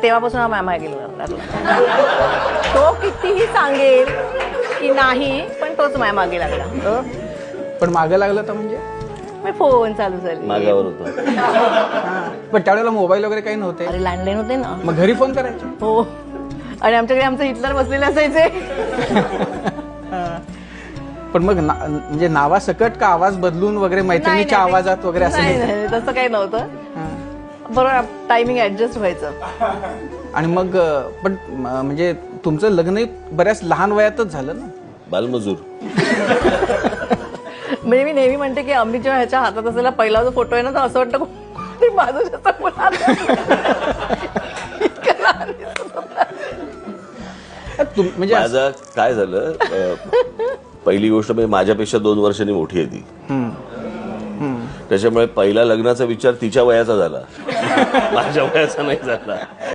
तेव्हापासून हा मागे लागला. तो कितीही सांगेल की नाही, पण तोच मागे लागला. पण मागे लागलं तर म्हणजे मी फोन चालू झाली. मागावर होतं. पण त्यावेळेला मोबाईल वगैरे काही नव्हते. अरे लँडलाईन होते ना. मग घरी फोन करायचे. हो, आणि आमच्याकडे आमचं हिटलर बसलेले असायचे. पण मग म्हणजे नावासकट का आवाज बदलून वगैरे मैत्रिणीच्या आवाजात वगैरे असं नाही, तसं काही नव्हतं. बरोबर टायमिंग ऍडजस्ट व्हायचं. आणि मग पण म्हणजे तुमचं लग्नही बऱ्याच लहान वयातच झालं ना. बालमजूर. म्हणजे मी नेहमी म्हणते की अमित जेव्हा ह्याच्या हातात असलेला पहिला जो फोटो आहे ना, तर असं वाटतं ते बाजूच्या म्हणजे माझं काय झालं, पहिली गोष्ट म्हणजे माझ्यापेक्षा 2 वर्षांनी मोठी आहे ती. त्याच्यामुळे पहिला लग्नाचा विचार तिच्या वयाचा झाला, माझ्या वयाचा नाही झाला.